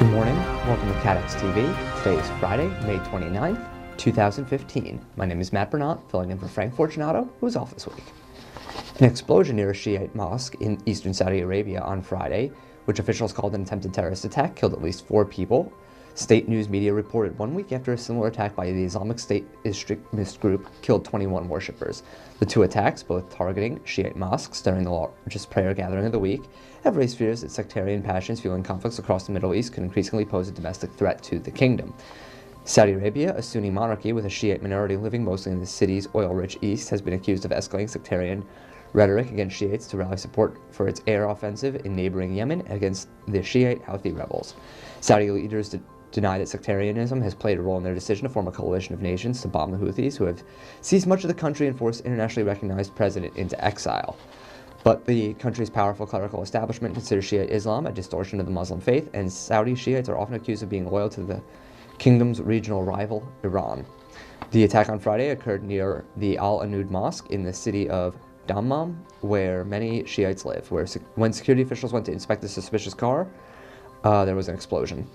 Good morning, welcome to Catex TV. Today is Friday, May 29th, 2015. My name is Matt Bernat, filling in for Frank Fortunato, who is off this week. An explosion near a Shiite mosque in eastern Saudi Arabia on Friday, which officials called an attempted terrorist attack, killed at least 4 people. State news media reported 1 week after a similar attack by the Islamic State extremist group killed 21 worshippers. The 2 attacks, both targeting Shiite mosques during the largest prayer gathering of the week, have raised fears that sectarian passions fueling conflicts across the Middle East could increasingly pose a domestic threat to the kingdom. Saudi Arabia, a Sunni monarchy with a Shiite minority living mostly in the city's oil-rich east, has been accused of escalating sectarian rhetoric against Shiites to rally support for its air offensive in neighboring Yemen against the Shiite Houthi rebels. Saudi leaders deny that sectarianism has played a role in their decision to form a coalition of nations to bomb the Houthis, who have seized much of the country and forced internationally recognized president into exile. But the country's powerful clerical establishment considers Shiite Islam a distortion of the Muslim faith, and Saudi Shiites are often accused of being loyal to the kingdom's regional rival, Iran. The attack on Friday occurred near the Al-Anud Mosque in the city of Dammam, where many Shiites live. When security officials went to inspect the suspicious car, there was an explosion.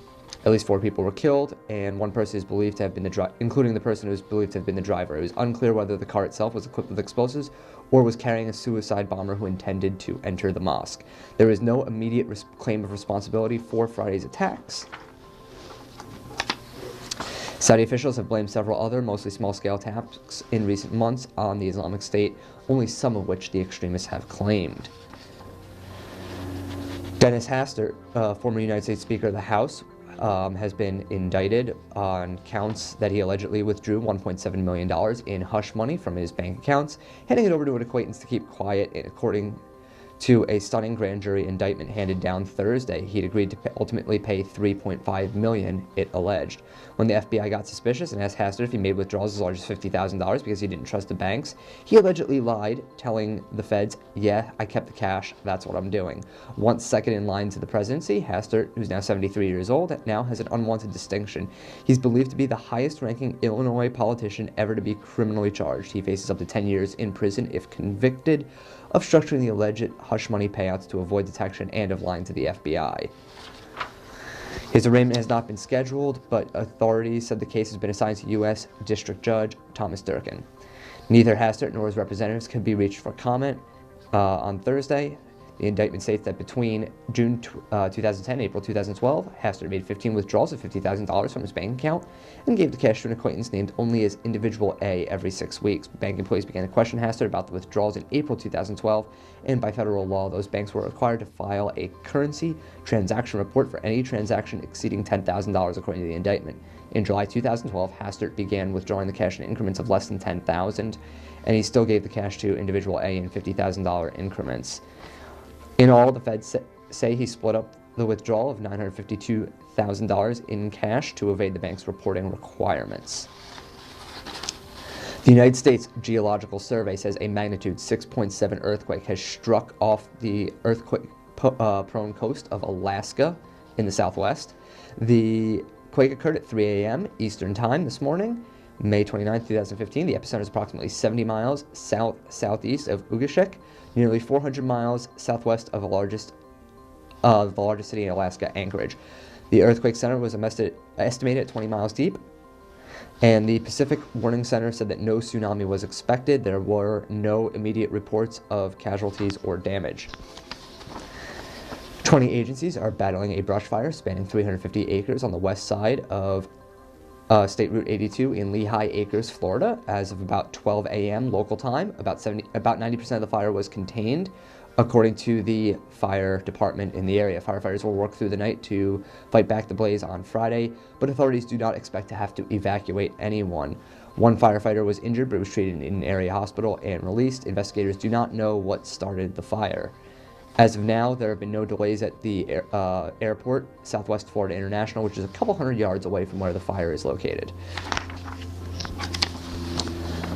At least 4 people were killed, and one person is believed to have been the driver, including the person who is believed to have been the driver. It was unclear whether the car itself was equipped with explosives or was carrying a suicide bomber who intended to enter the mosque. There is no immediate claim of responsibility for Friday's attacks. Saudi officials have blamed several other, mostly small-scale attacks in recent months on the Islamic State, only some of which the extremists have claimed. Dennis Hastert, former United States Speaker of the House, has been indicted on counts that he allegedly withdrew $1.7 million in hush money from his bank accounts, handing it over to an acquaintance to keep quiet. According to a stunning grand jury indictment handed down Thursday, he'd agreed to ultimately pay $3.5 million, it alleged. When the FBI got suspicious and asked Hastert if he made withdrawals as large as $50,000 because he didn't trust the banks, he allegedly lied, telling the feds, "Yeah, I kept the cash, that's what I'm doing." Once second in line to the presidency, Hastert, who's now 73 years old, now has an unwanted distinction. He's believed to be the highest-ranking Illinois politician ever to be criminally charged. He faces up to 10 years in prison if convicted of structuring the alleged hush money payouts to avoid detection and of lying to the FBI. His arraignment has not been scheduled, but authorities said the case has been assigned to U.S. District Judge Thomas Durkin. Neither Hastert nor his representatives could be reached for comment on Thursday. The indictment states that between June 2010 and April 2012, Hastert made 15 withdrawals of $50,000 from his bank account and gave the cash to an acquaintance named only as Individual A every 6 weeks. Bank employees began to question Hastert about the withdrawals in April 2012, and by federal law, those banks were required to file a currency transaction report for any transaction exceeding $10,000, according to the indictment. In July 2012, Hastert began withdrawing the cash in increments of less than $10,000, and he still gave the cash to Individual A in $50,000 increments. In all, the feds say he split up the withdrawal of $952,000 in cash to evade the bank's reporting requirements. The United States Geological Survey says a magnitude 6.7 earthquake has struck off the earthquake-prone coast of Alaska in the southwest. The quake occurred at 3 a.m. Eastern Time this morning, May 29, 2015. The epicenter is approximately 70 miles southeast of Ugashik, nearly 400 miles southwest of the largest city in Alaska, Anchorage. The earthquake center was estimated at 20 miles deep, and the Pacific Warning Center said that no tsunami was expected. There were no immediate reports of casualties or damage. 20 agencies are battling a brush fire spanning 350 acres on the west side of State Route 82 in Lehigh Acres, Florida. As of about 12 a.m. local time, about 90% of the fire was contained, according to the fire department in the area. Firefighters will work through the night to fight back the blaze on Friday, but authorities do not expect to have to evacuate anyone. One firefighter was injured but was treated in an area hospital and released. Investigators do not know what started the fire. As of now, there have been no delays at the airport, Southwest Florida International, which is a couple hundred yards away from where the fire is located.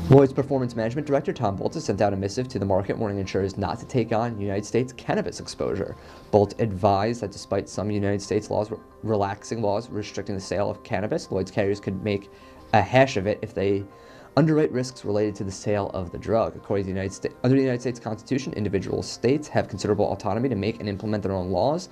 Lloyd's Performance Management Director Tom Bolt has sent out a missive to the market warning insurers not to take on United States cannabis exposure. Bolt advised that despite some United States laws relaxing laws restricting the sale of cannabis, Lloyd's carriers could make a hash of it if they underwrite risks related to the sale of the drug. According to under the United States Constitution, individual states have considerable autonomy to make and implement their own laws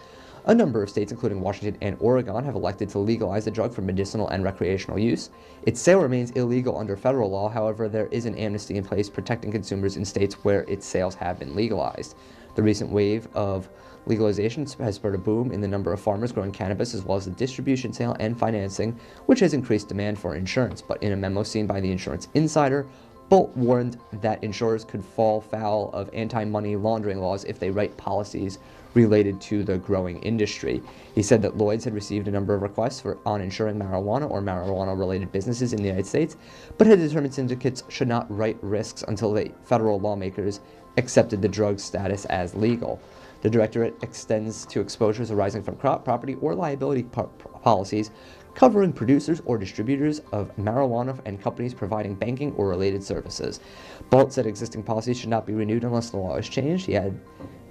A number of states, including Washington and Oregon, have elected to legalize the drug for medicinal and recreational use. Its sale remains illegal under federal law. However, there is an amnesty in place protecting consumers in states where its sales have been legalized. The recent wave of legalization has spurred a boom in the number of farmers growing cannabis, as well as the distribution, sale, and financing, which has increased demand for insurance. But in a memo seen by the Insurance Insider, Bolt warned that insurers could fall foul of anti-money laundering laws if they write policies related to the growing industry. He said that Lloyd's had received a number of requests on insuring marijuana or marijuana-related businesses in the United States, but had determined syndicates should not write risks until the federal lawmakers accepted the drug's status as legal. The directorate extends to exposures arising from crop, property, or liability policies covering producers or distributors of marijuana and companies providing banking or related services. Bolt said existing policies should not be renewed unless the law is changed. He added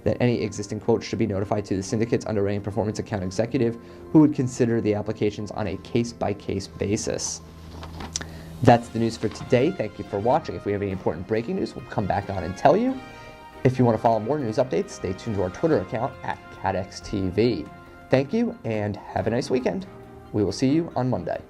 that any existing quotes should be notified to the syndicate's underwriting performance account executive, who would consider the applications on a case-by-case basis. That's the news for today. Thank you for watching. If we have any important breaking news, we'll come back on and tell you. If you want to follow more news updates, stay tuned to our Twitter account at Catex TV. Thank you and have a nice weekend. We will see you on Monday.